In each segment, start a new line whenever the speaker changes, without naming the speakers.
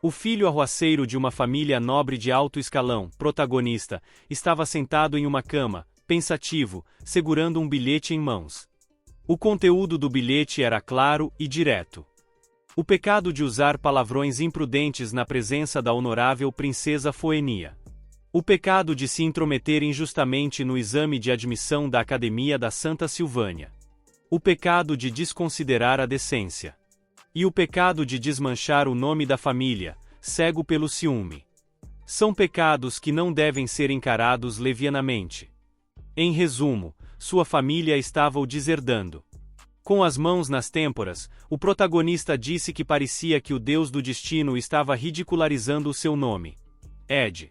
O filho arruaceiro de uma família nobre de alto escalão, protagonista, estava sentado em uma cama, pensativo, segurando um bilhete em mãos. O conteúdo do bilhete era claro e direto. O pecado de usar palavrões imprudentes na presença da honorável princesa Foenia. O pecado de se intrometer injustamente no exame de admissão da Academia da Santa Silvânia. O pecado de desconsiderar a decência. E o pecado de desmanchar o nome da família, cego pelo ciúme. São pecados que não devem ser encarados levianamente. Em resumo, sua família estava o deserdando. Com as mãos nas têmporas, o protagonista disse que parecia que o Deus do destino estava ridicularizando o seu nome. Ed.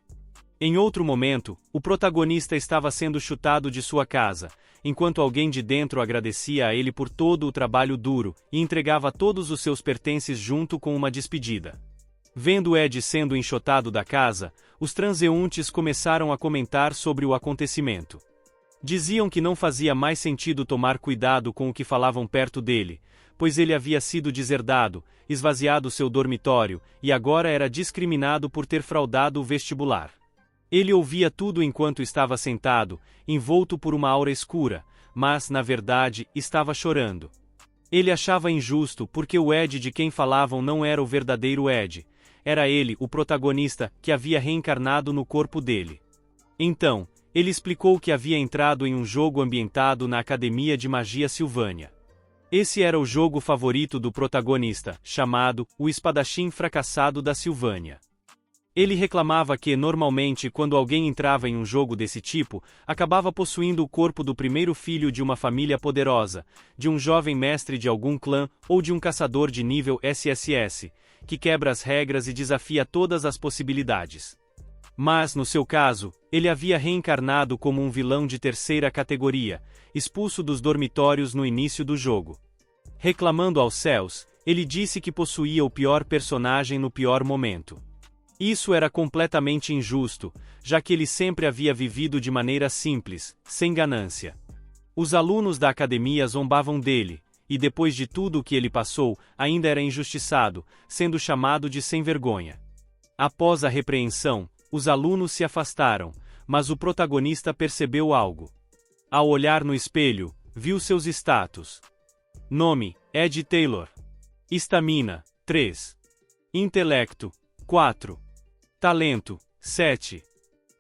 Em outro momento, o protagonista estava sendo chutado de sua casa, enquanto alguém de dentro agradecia a ele por todo o trabalho duro e entregava todos os seus pertences junto com uma despedida. Vendo Ed sendo enxotado da casa, os transeuntes começaram a comentar sobre o acontecimento. Diziam que não fazia mais sentido tomar cuidado com o que falavam perto dele, pois ele havia sido deserdado, esvaziado seu dormitório e agora era discriminado por ter fraudado o vestibular. Ele ouvia tudo enquanto estava sentado, envolto por uma aura escura, mas, na verdade, estava chorando. Ele achava injusto porque o Ed de quem falavam não era o verdadeiro Ed. Era ele, o protagonista, que havia reencarnado no corpo dele. Então, ele explicou que havia entrado em um jogo ambientado na Academia de Magia Silvânia. Esse era o jogo favorito do protagonista, chamado O Espadachim Fracassado da Silvânia. Ele reclamava que, normalmente, quando alguém entrava em um jogo desse tipo, acabava possuindo o corpo do primeiro filho de uma família poderosa, de um jovem mestre de algum clã ou de um caçador de nível SSS, que quebra as regras e desafia todas as possibilidades. Mas, no seu caso, ele havia reencarnado como um vilão de terceira categoria, expulso dos dormitórios no início do jogo. Reclamando aos céus, ele disse que possuía o pior personagem no pior momento. Isso era completamente injusto, já que ele sempre havia vivido de maneira simples, sem ganância. Os alunos da academia zombavam dele, e depois de tudo o que ele passou, ainda era injustiçado, sendo chamado de sem-vergonha. Após a repreensão, os alunos se afastaram, mas o protagonista percebeu algo. Ao olhar no espelho, viu seus status. Nome: Ed Taylor. Estamina: 3. Intelecto: 4. Talento: 7.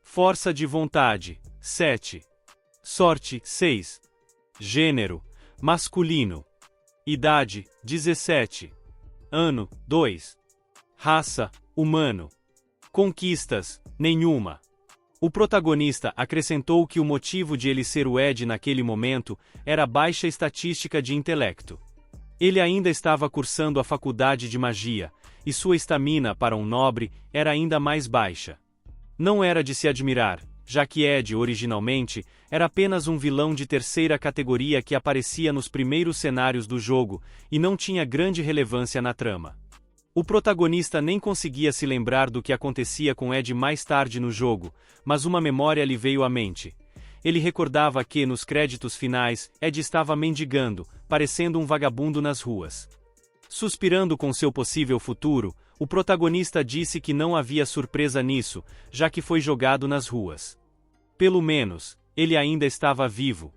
Força de vontade: 7. Sorte: 6. Gênero: masculino. Idade: 17. Ano: 2. Raça: humano. Conquistas: nenhuma. O protagonista acrescentou que o motivo de ele ser o Ed naquele momento era a baixa estatística de intelecto. Ele ainda estava cursando a faculdade de magia, e sua estamina para um nobre era ainda mais baixa. Não era de se admirar, já que Ed, originalmente, era apenas um vilão de terceira categoria que aparecia nos primeiros cenários do jogo e não tinha grande relevância na trama. O protagonista nem conseguia se lembrar do que acontecia com Ed mais tarde no jogo, mas uma memória lhe veio à mente. Ele recordava que, nos créditos finais, Ed estava mendigando, parecendo um vagabundo nas ruas. Suspirando com seu possível futuro, o protagonista disse que não havia surpresa nisso, já que foi jogado nas ruas. Pelo menos, ele ainda estava vivo.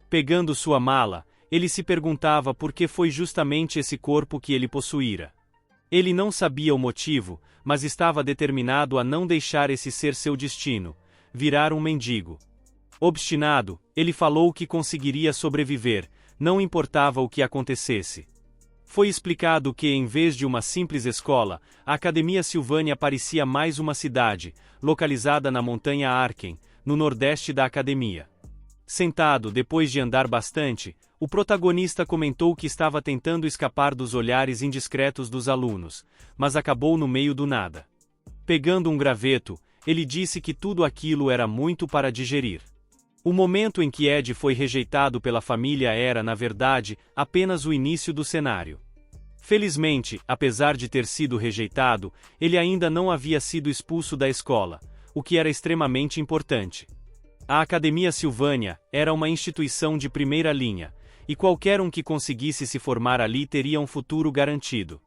Pegando sua mala, ele se perguntava por que foi justamente esse corpo que ele possuíra. Ele não sabia o motivo, mas estava determinado a não deixar esse ser seu destino, virar um mendigo. Obstinado, ele falou que conseguiria sobreviver, não importava o que acontecesse. Foi explicado que, em vez de uma simples escola, a Academia Silvânia parecia mais uma cidade, localizada na montanha Arken, no nordeste da academia. Sentado depois de andar bastante, o protagonista comentou que estava tentando escapar dos olhares indiscretos dos alunos, mas acabou no meio do nada. Pegando um graveto, ele disse que tudo aquilo era muito para digerir. O momento em que Ed foi rejeitado pela família era, na verdade, apenas o início do cenário. Felizmente, apesar de ter sido rejeitado, ele ainda não havia sido expulso da escola, o que era extremamente importante. A Academia Silvânia era uma instituição de primeira linha, e qualquer um que conseguisse se formar ali teria um futuro garantido.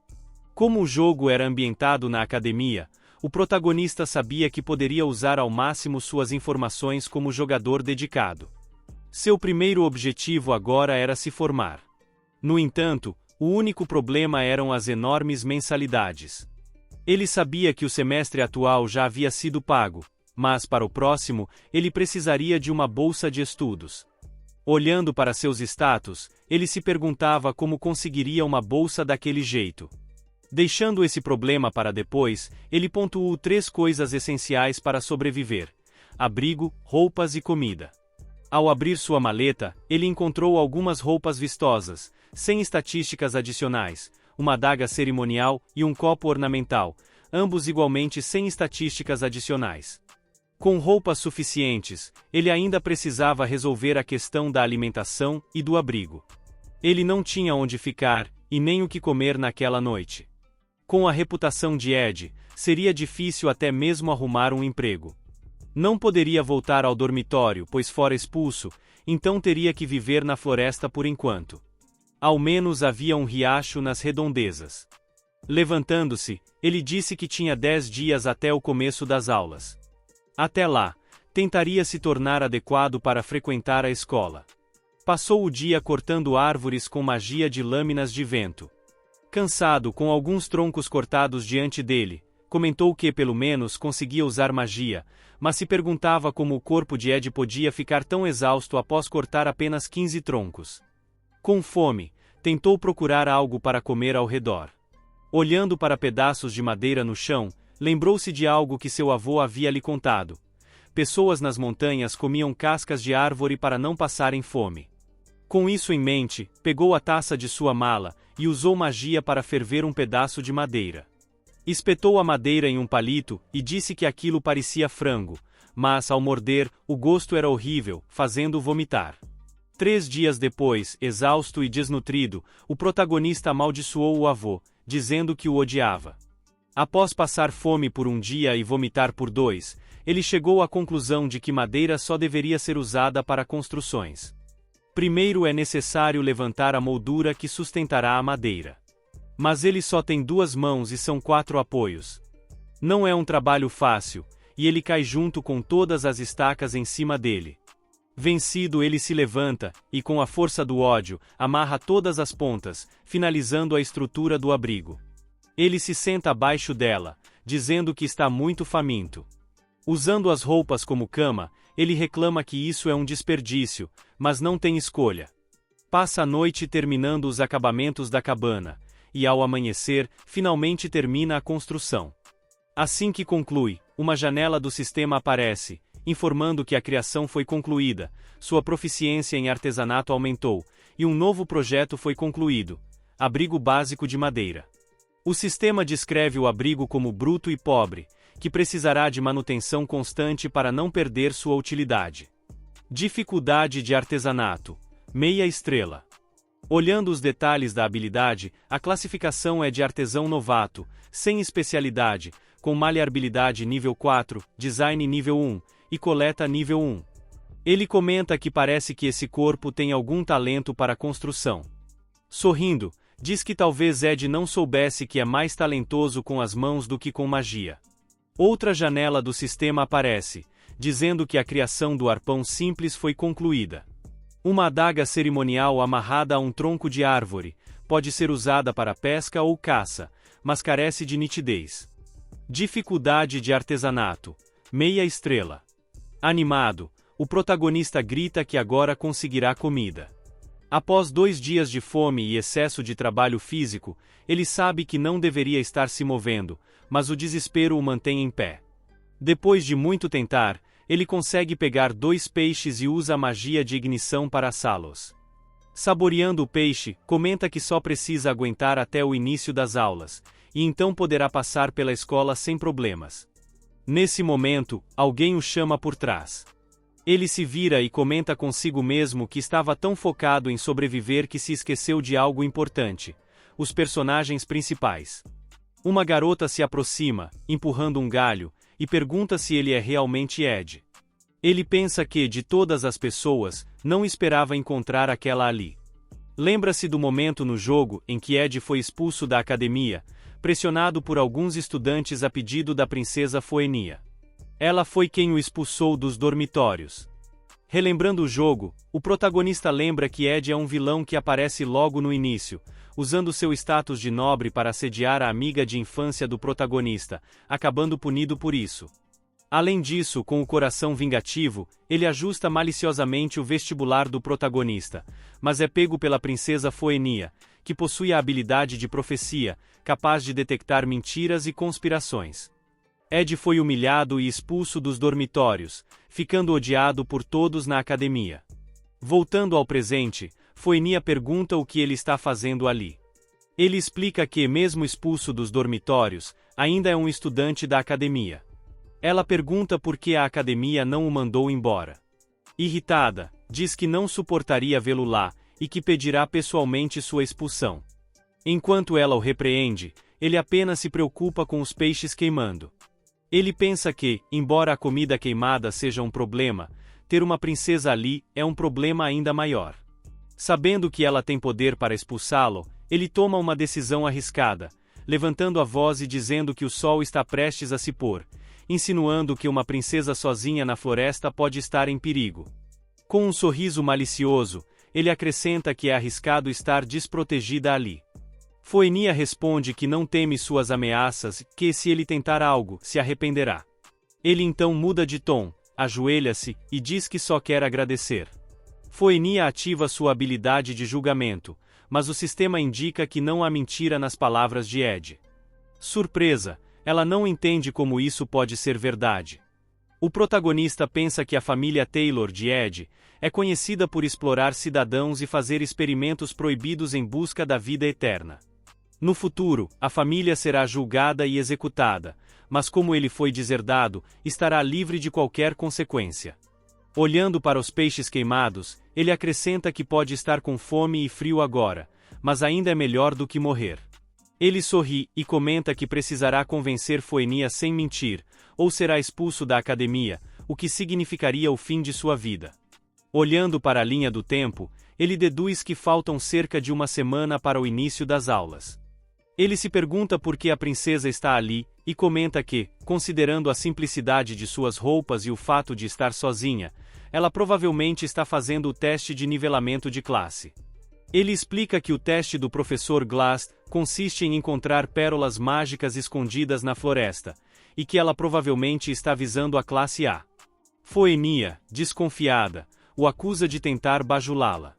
Como o jogo era ambientado na academia, o protagonista sabia que poderia usar ao máximo suas informações como jogador dedicado. Seu primeiro objetivo agora era se formar. No entanto, o único problema eram as enormes mensalidades. Ele sabia que o semestre atual já havia sido pago, mas para o próximo, ele precisaria de uma bolsa de estudos. Olhando para seus status, ele se perguntava como conseguiria uma bolsa daquele jeito. Deixando esse problema para depois, ele pontuou 3 coisas essenciais para sobreviver: abrigo, roupas e comida. Ao abrir sua maleta, ele encontrou algumas roupas vistosas, sem estatísticas adicionais, uma adaga cerimonial e um copo ornamental, ambos igualmente sem estatísticas adicionais. Com roupas suficientes, ele ainda precisava resolver a questão da alimentação e do abrigo. Ele não tinha onde ficar, e nem o que comer naquela noite. Com a reputação de Ed, seria difícil até mesmo arrumar um emprego. Não poderia voltar ao dormitório, pois fora expulso, então teria que viver na floresta por enquanto. Ao menos havia um riacho nas redondezas. Levantando-se, ele disse que tinha 10 dias até o começo das aulas. Até lá, tentaria se tornar adequado para frequentar a escola. Passou o dia cortando árvores com magia de lâminas de vento. Cansado com alguns troncos cortados diante dele, comentou que pelo menos conseguia usar magia, mas se perguntava como o corpo de Ed podia ficar tão exausto após cortar apenas 15 troncos. Com fome, tentou procurar algo para comer ao redor. Olhando para pedaços de madeira no chão, lembrou-se de algo que seu avô havia lhe contado. Pessoas nas montanhas comiam cascas de árvore para não passarem fome. Com isso em mente, pegou a taça de sua mala e usou magia para ferver um pedaço de madeira. Espetou a madeira em um palito e disse que aquilo parecia frango, mas ao morder, o gosto era horrível, fazendo vomitar. 3 dias depois, exausto e desnutrido, o protagonista amaldiçoou o avô, dizendo que o odiava. Após passar fome por um dia e vomitar por 2, ele chegou à conclusão de que madeira só deveria ser usada para construções. Primeiro é necessário levantar a moldura que sustentará a madeira. Mas ele só tem 2 mãos e são 4 apoios. Não é um trabalho fácil, e ele cai junto com todas as estacas em cima dele. Vencido, ele se levanta, e com a força do ódio, amarra todas as pontas, finalizando a estrutura do abrigo. Ele se senta abaixo dela, dizendo que está muito faminto. Usando as roupas como cama, ele reclama que isso é um desperdício, mas não tem escolha. Passa a noite terminando os acabamentos da cabana, e ao amanhecer, finalmente termina a construção. Assim que conclui, uma janela do sistema aparece, informando que a criação foi concluída, sua proficiência em artesanato aumentou, e um novo projeto foi concluído: abrigo básico de madeira. O sistema descreve o abrigo como bruto e pobre, que precisará de manutenção constante para não perder sua utilidade. Dificuldade de artesanato: meia estrela. Olhando os detalhes da habilidade, a classificação é de artesão novato, sem especialidade, com maleabilidade nível 4, design nível 1 e coleta nível 1. Ele comenta que parece que esse corpo tem algum talento para construção. Sorrindo, diz que talvez Ed não soubesse que é mais talentoso com as mãos do que com magia. Outra janela do sistema aparece, dizendo que a criação do arpão simples foi concluída. Uma adaga cerimonial amarrada a um tronco de árvore, pode ser usada para pesca ou caça, mas carece de nitidez. Dificuldade de artesanato: meia estrela. Animado, o protagonista grita que agora conseguirá comida. Após 2 dias de fome e excesso de trabalho físico, ele sabe que não deveria estar se movendo, mas o desespero o mantém em pé. Depois de muito tentar, ele consegue pegar 2 peixes e usa a magia de ignição para assá-los. Saboreando o peixe, comenta que só precisa aguentar até o início das aulas, e então poderá passar pela escola sem problemas. Nesse momento, alguém o chama por trás. Ele se vira e comenta consigo mesmo que estava tão focado em sobreviver que se esqueceu de algo importante: os personagens principais. Uma garota se aproxima, empurrando um galho, e pergunta se ele é realmente Ed. Ele pensa que, de todas as pessoas, não esperava encontrar aquela ali. Lembra-se do momento no jogo em que Ed foi expulso da academia, pressionado por alguns estudantes a pedido da princesa Phoenia. Ela foi quem o expulsou dos dormitórios. Relembrando o jogo, o protagonista lembra que Ed é um vilão que aparece logo no início, usando seu status de nobre para assediar a amiga de infância do protagonista, acabando punido por isso. Além disso, com o coração vingativo, ele ajusta maliciosamente o vestibular do protagonista, mas é pego pela princesa Phoenia, que possui a habilidade de profecia, capaz de detectar mentiras e conspirações. Ed foi humilhado e expulso dos dormitórios, ficando odiado por todos na academia. Voltando ao presente, Phoenia pergunta o que ele está fazendo ali. Ele explica que, mesmo expulso dos dormitórios, ainda é um estudante da academia. Ela pergunta por que a academia não o mandou embora. Irritada, diz que não suportaria vê-lo lá, e que pedirá pessoalmente sua expulsão. Enquanto ela o repreende, ele apenas se preocupa com os peixes queimando. Ele pensa que, embora a comida queimada seja um problema, ter uma princesa ali é um problema ainda maior. Sabendo que ela tem poder para expulsá-lo, ele toma uma decisão arriscada, levantando a voz e dizendo que o sol está prestes a se pôr, insinuando que uma princesa sozinha na floresta pode estar em perigo. Com um sorriso malicioso, ele acrescenta que é arriscado estar desprotegida ali. Phoenia responde que não teme suas ameaças e que, se ele tentar algo, se arrependerá. Ele então muda de tom, ajoelha-se e diz que só quer agradecer. Phoenia ativa sua habilidade de julgamento, mas o sistema indica que não há mentira nas palavras de Ed. Surpresa, ela não entende como isso pode ser verdade. O protagonista pensa que a família Taylor de Ed é conhecida por explorar cidadãos e fazer experimentos proibidos em busca da vida eterna. No futuro, a família será julgada e executada, mas como ele foi deserdado, estará livre de qualquer consequência. Olhando para os peixes queimados, ele acrescenta que pode estar com fome e frio agora, mas ainda é melhor do que morrer. Ele sorri e comenta que precisará convencer Phoenia sem mentir, ou será expulso da academia, o que significaria o fim de sua vida. Olhando para a linha do tempo, ele deduz que faltam cerca de uma semana para o início das aulas. Ele se pergunta por que a princesa está ali, e comenta que, considerando a simplicidade de suas roupas e o fato de estar sozinha, ela provavelmente está fazendo o teste de nivelamento de classe. Ele explica que o teste do professor Glass consiste em encontrar pérolas mágicas escondidas na floresta, e que ela provavelmente está visando a classe A. Phoenia, desconfiada, o acusa de tentar bajulá-la.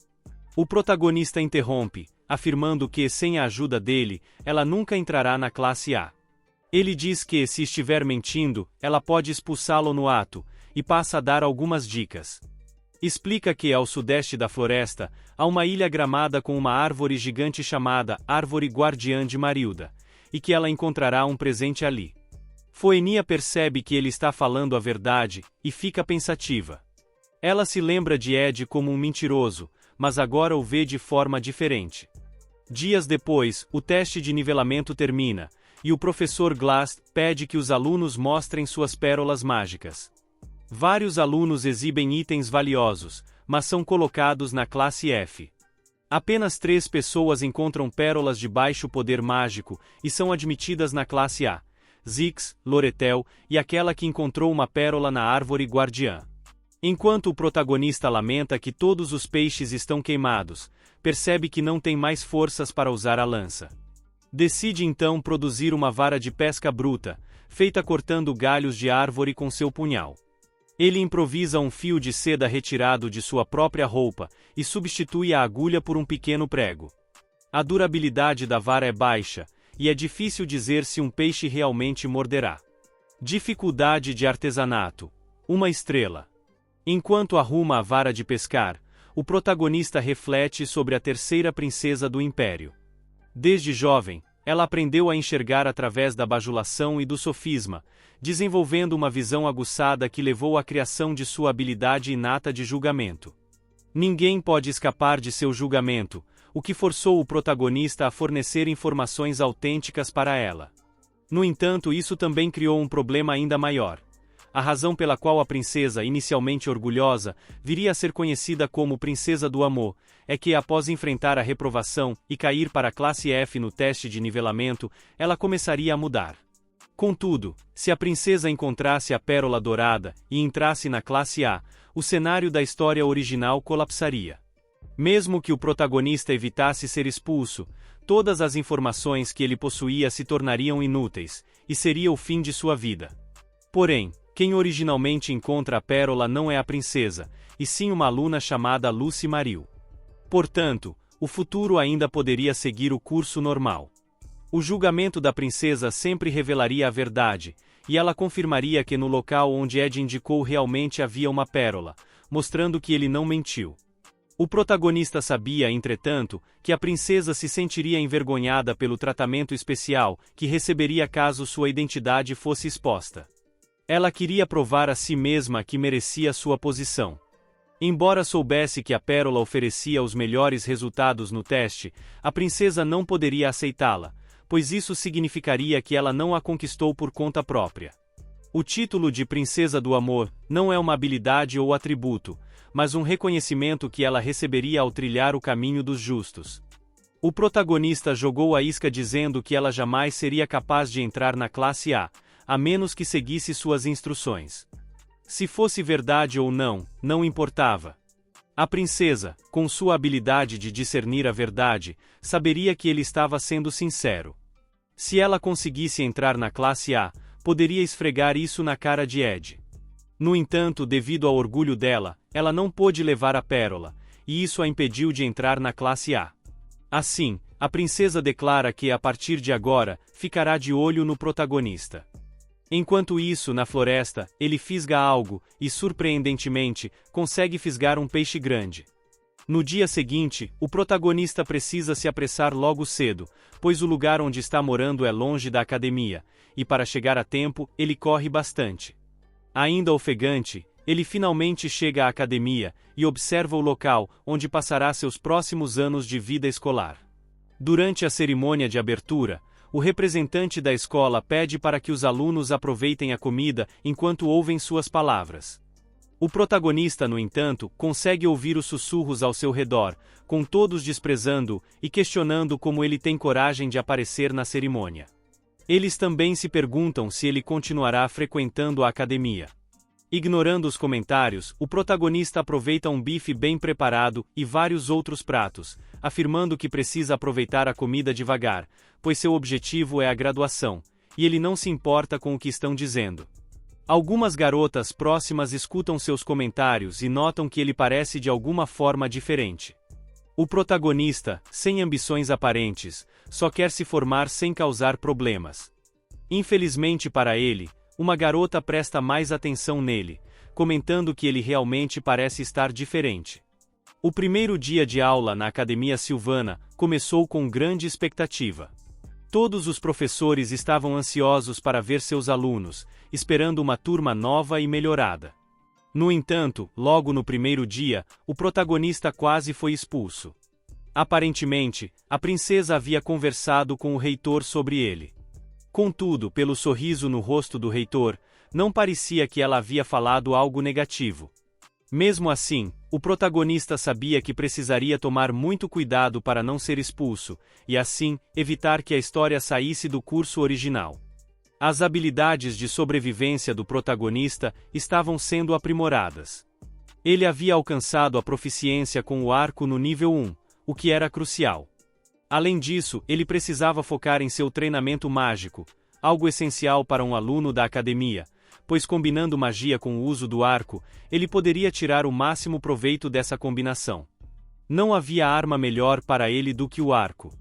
O protagonista interrompe, afirmando que, sem a ajuda dele, ela nunca entrará na classe A. Ele diz que, se estiver mentindo, ela pode expulsá-lo no ato, e passa a dar algumas dicas. Explica que, ao sudeste da floresta, há uma ilha gramada com uma árvore gigante chamada Árvore Guardiã de Marilda, e que ela encontrará um presente ali. Phoenia percebe que ele está falando a verdade, e fica pensativa. Ela se lembra de Ed como um mentiroso, mas agora o vê de forma diferente. Dias depois, o teste de nivelamento termina, e o professor Glass pede que os alunos mostrem suas pérolas mágicas. Vários alunos exibem itens valiosos, mas são colocados na classe F. Apenas 3 pessoas encontram pérolas de baixo poder mágico e são admitidas na classe A: Zix, Loretel e aquela que encontrou uma pérola na árvore guardiã. Enquanto o protagonista lamenta que todos os peixes estão queimados, percebe que não tem mais forças para usar a lança. Decide então produzir uma vara de pesca bruta, feita cortando galhos de árvore com seu punhal. Ele improvisa um fio de seda retirado de sua própria roupa e substitui a agulha por um pequeno prego. A durabilidade da vara é baixa, e é difícil dizer se um peixe realmente morderá. Dificuldade de artesanato: 1 estrela. Enquanto arruma a vara de pescar, o protagonista reflete sobre a terceira princesa do Império. Desde jovem, ela aprendeu a enxergar através da bajulação e do sofisma, desenvolvendo uma visão aguçada que levou à criação de sua habilidade inata de julgamento. Ninguém pode escapar de seu julgamento, o que forçou o protagonista a fornecer informações autênticas para ela. No entanto, isso também criou um problema ainda maior. A razão pela qual a princesa, inicialmente orgulhosa, viria a ser conhecida como Princesa do Amor, é que, após enfrentar a reprovação e cair para a classe F no teste de nivelamento, ela começaria a mudar. Contudo, se a princesa encontrasse a Pérola Dourada e entrasse na classe A, o cenário da história original colapsaria. Mesmo que o protagonista evitasse ser expulso, todas as informações que ele possuía se tornariam inúteis, e seria o fim de sua vida. Porém, quem originalmente encontra a pérola não é a princesa, e sim uma aluna chamada Lucy Maril. Portanto, o futuro ainda poderia seguir o curso normal. O julgamento da princesa sempre revelaria a verdade, e ela confirmaria que no local onde Ed indicou realmente havia uma pérola, mostrando que ele não mentiu. O protagonista sabia, entretanto, que a princesa se sentiria envergonhada pelo tratamento especial que receberia caso sua identidade fosse exposta. Ela queria provar a si mesma que merecia sua posição. Embora soubesse que a pérola oferecia os melhores resultados no teste, a princesa não poderia aceitá-la, pois isso significaria que ela não a conquistou por conta própria. O título de Princesa do Amor não é uma habilidade ou atributo, mas um reconhecimento que ela receberia ao trilhar o caminho dos justos. O protagonista jogou a isca dizendo que ela jamais seria capaz de entrar na classe A menos que seguisse suas instruções. Se fosse verdade ou não, não importava. A princesa, com sua habilidade de discernir a verdade, saberia que ele estava sendo sincero. Se ela conseguisse entrar na classe A, poderia esfregar isso na cara de Ed. No entanto, devido ao orgulho dela, ela não pôde levar a pérola, e isso a impediu de entrar na classe A. Assim, a princesa declara que, a partir de agora, ficará de olho no protagonista. Enquanto isso, na floresta, ele fisga algo e, surpreendentemente, consegue fisgar um peixe grande. No dia seguinte, o protagonista precisa se apressar logo cedo, pois o lugar onde está morando é longe da academia, e para chegar a tempo, ele corre bastante. Ainda ofegante, ele finalmente chega à academia e observa o local onde passará seus próximos anos de vida escolar. Durante a cerimônia de abertura, o representante da escola pede para que os alunos aproveitem a comida enquanto ouvem suas palavras. O protagonista, no entanto, consegue ouvir os sussurros ao seu redor, com todos desprezando-o e questionando como ele tem coragem de aparecer na cerimônia. Eles também se perguntam se ele continuará frequentando a academia. Ignorando os comentários, o protagonista aproveita um bife bem preparado e vários outros pratos, afirmando que precisa aproveitar a comida devagar, pois seu objetivo é a graduação, e ele não se importa com o que estão dizendo. Algumas garotas próximas escutam seus comentários e notam que ele parece de alguma forma diferente. O protagonista, sem ambições aparentes, só quer se formar sem causar problemas. Infelizmente para ele, uma garota presta mais atenção nele, comentando que ele realmente parece estar diferente. O primeiro dia de aula na Academia Silvana começou com grande expectativa. Todos os professores estavam ansiosos para ver seus alunos, esperando uma turma nova e melhorada. No entanto, logo no primeiro dia, o protagonista quase foi expulso. Aparentemente, a princesa havia conversado com o reitor sobre ele. Contudo, pelo sorriso no rosto do reitor, não parecia que ela havia falado algo negativo. Mesmo assim, o protagonista sabia que precisaria tomar muito cuidado para não ser expulso, e assim, evitar que a história saísse do curso original. As habilidades de sobrevivência do protagonista estavam sendo aprimoradas. Ele havia alcançado a proficiência com o arco no nível 1, o que era crucial. Além disso, ele precisava focar em seu treinamento mágico, algo essencial para um aluno da academia, pois combinando magia com o uso do arco, ele poderia tirar o máximo proveito dessa combinação. Não havia arma melhor para ele do que o arco.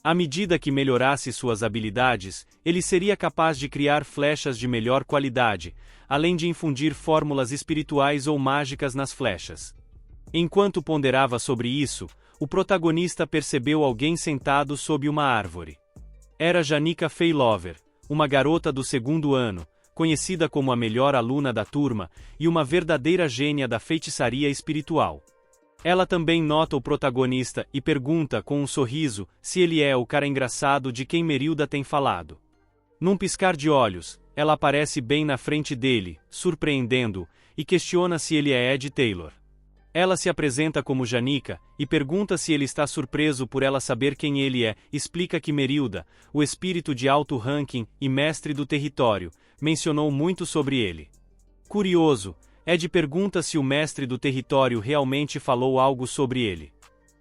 À medida que melhorasse suas habilidades, ele seria capaz de criar flechas de melhor qualidade, além de infundir fórmulas espirituais ou mágicas nas flechas. Enquanto ponderava sobre isso, o protagonista percebeu alguém sentado sob uma árvore. Era Janica Feylover, uma garota do segundo ano, conhecida como a melhor aluna da turma e uma verdadeira gênia da feitiçaria espiritual. Ela também nota o protagonista e pergunta com um sorriso se ele é o cara engraçado de quem Merilda tem falado. Num piscar de olhos, ela aparece bem na frente dele, surpreendendo-o, e questiona se ele é Ed Taylor. Ela se apresenta como Janica, e pergunta se ele está surpreso por ela saber quem ele é. Explica que Merilda, o espírito de alto ranking e mestre do território, mencionou muito sobre ele. Curioso, Ed pergunta se o mestre do território realmente falou algo sobre ele.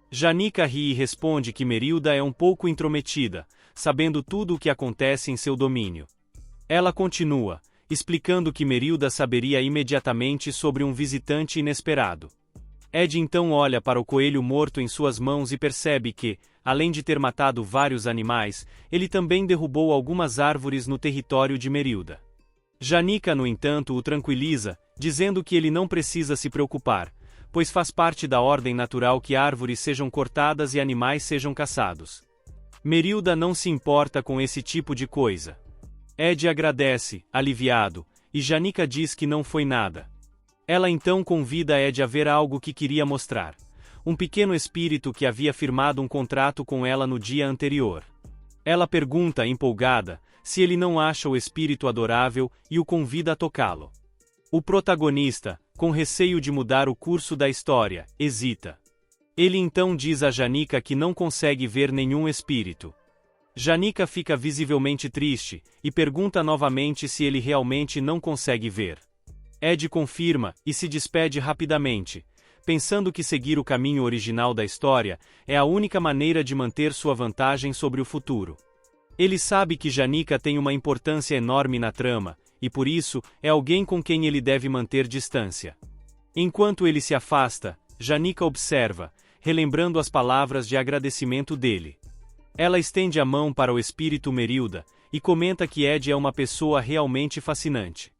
Janica ri e responde que Merilda é um pouco intrometida, sabendo tudo o que acontece em seu domínio. Ela continua, explicando que Merilda saberia imediatamente sobre um visitante inesperado. Ed então olha para o coelho morto em suas mãos e percebe que, além de ter matado vários animais, ele também derrubou algumas árvores no território de Merilda. Janica, no entanto, o tranquiliza, dizendo que ele não precisa se preocupar, pois faz parte da ordem natural que árvores sejam cortadas e animais sejam caçados. Merilda não se importa com esse tipo de coisa. Ed agradece, aliviado, e Janica diz que não foi nada. Ela então convida Ed a ver algo que queria mostrar. Um pequeno espírito que havia firmado um contrato com ela no dia anterior. Ela pergunta, empolgada, se ele não acha o espírito adorável e o convida a tocá-lo. O protagonista, com receio de mudar o curso da história, hesita. Ele então diz a Janica que não consegue ver nenhum espírito. Janica fica visivelmente triste, e pergunta novamente se ele realmente não consegue ver. Ed confirma, e se despede rapidamente, pensando que seguir o caminho original da história é a única maneira de manter sua vantagem sobre o futuro. Ele sabe que Janica tem uma importância enorme na trama, e por isso, é alguém com quem ele deve manter distância. Enquanto ele se afasta, Janica observa, relembrando as palavras de agradecimento dele. Ela estende a mão para o espírito Merilda, e comenta que Ed é uma pessoa realmente fascinante.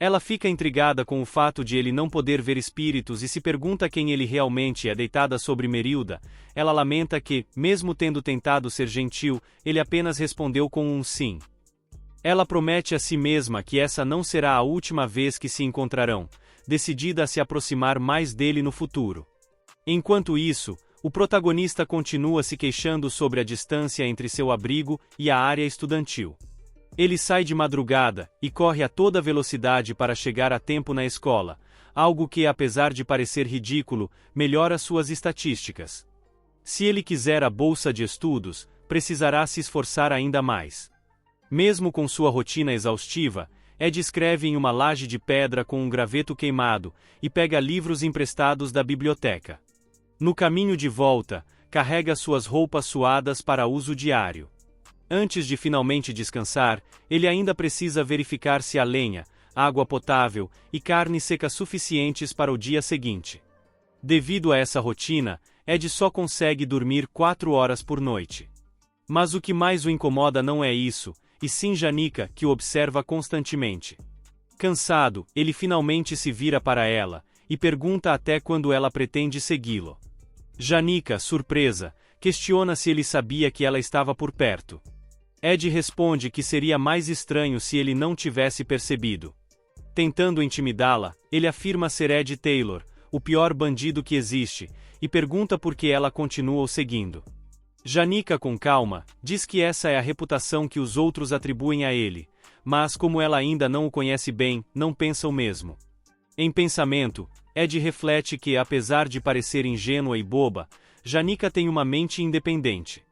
Ela fica intrigada com o fato de ele não poder ver espíritos e se pergunta quem ele realmente é. Deitada sobre Merilda, ela lamenta que, mesmo tendo tentado ser gentil, ele apenas respondeu com um sim. Ela promete a si mesma que essa não será a última vez que se encontrarão, decidida a se aproximar mais dele no futuro. Enquanto isso, o protagonista continua se queixando sobre a distância entre seu abrigo e a área estudantil. Ele sai de madrugada, e corre a toda velocidade para chegar a tempo na escola, algo que, apesar de parecer ridículo, melhora suas estatísticas. Se ele quiser a bolsa de estudos, precisará se esforçar ainda mais. Mesmo com sua rotina exaustiva, Ed escreve em uma laje de pedra com um graveto queimado, e pega livros emprestados da biblioteca. No caminho de volta, carrega suas roupas suadas para uso diário. Antes de finalmente descansar, ele ainda precisa verificar se há lenha, água potável e carne seca suficientes para o dia seguinte. Devido a essa rotina, Ed só consegue dormir 4 horas por noite. Mas o que mais o incomoda não é isso, e sim Janica, que o observa constantemente. Cansado, ele finalmente se vira para ela, e pergunta até quando ela pretende segui-lo. Janica, surpresa, questiona se ele sabia que ela estava por perto. Ed responde que seria mais estranho se ele não tivesse percebido. Tentando intimidá-la, ele afirma ser Ed Taylor, o pior bandido que existe, e pergunta por que ela continua o seguindo. Janica, com calma, diz que essa é a reputação que os outros atribuem a ele, mas como ela ainda não o conhece bem, não pensa o mesmo. Em pensamento, Ed reflete que, apesar de parecer ingênua e boba, Janica tem uma mente independente.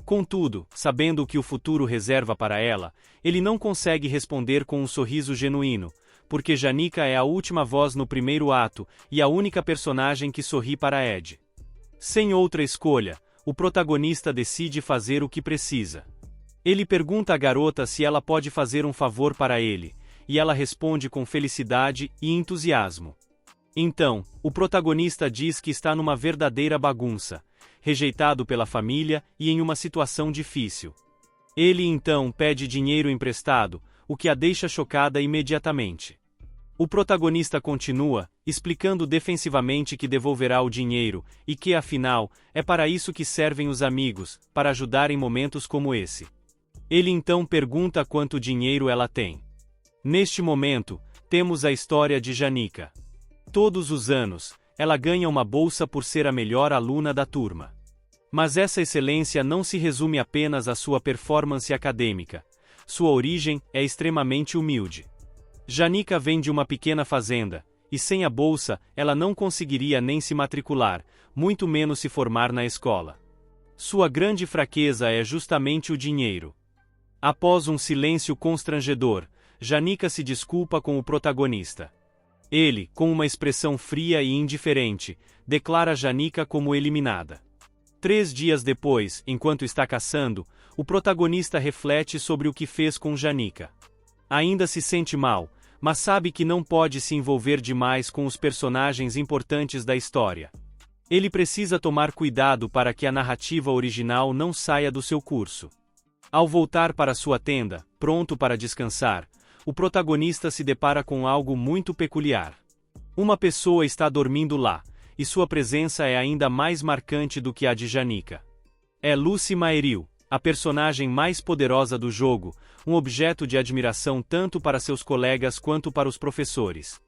Contudo, sabendo o que o futuro reserva para ela, ele não consegue responder com um sorriso genuíno, porque Janica é a última voz no primeiro ato e a única personagem que sorri para Ed. Sem outra escolha, o protagonista decide fazer o que precisa. Ele pergunta à garota se ela pode fazer um favor para ele, e ela responde com felicidade e entusiasmo. Então, o protagonista diz que está numa verdadeira bagunça, rejeitado pela família e em uma situação difícil. Ele então pede dinheiro emprestado, o que a deixa chocada imediatamente. O protagonista continua, explicando defensivamente que devolverá o dinheiro, e que, afinal, é para isso que servem os amigos, para ajudar em momentos como esse. Ele então pergunta quanto dinheiro ela tem. Neste momento, temos a história de Janica. Todos os anos, ela ganha uma bolsa por ser a melhor aluna da turma. Mas essa excelência não se resume apenas à sua performance acadêmica. sua origem é extremamente humilde. Janica vem de uma pequena fazenda, e sem a bolsa, ela não conseguiria nem se matricular, muito menos se formar na escola. Sua grande fraqueza é justamente o dinheiro. Após um silêncio constrangedor, Janica se desculpa com o protagonista. Ele, com uma expressão fria e indiferente, declara Janica como eliminada. 3 dias depois, enquanto está caçando, o protagonista reflete sobre o que fez com Janica. Ainda se sente mal, mas sabe que não pode se envolver demais com os personagens importantes da história. Ele precisa tomar cuidado para que a narrativa original não saia do seu curso. Ao voltar para sua tenda, pronto para descansar, o protagonista se depara com algo muito peculiar. Uma pessoa está dormindo lá, e sua presença é ainda mais marcante do que a de Janica. É Lucy Maeril, a personagem mais poderosa do jogo, um objeto de admiração tanto para seus colegas quanto para os professores.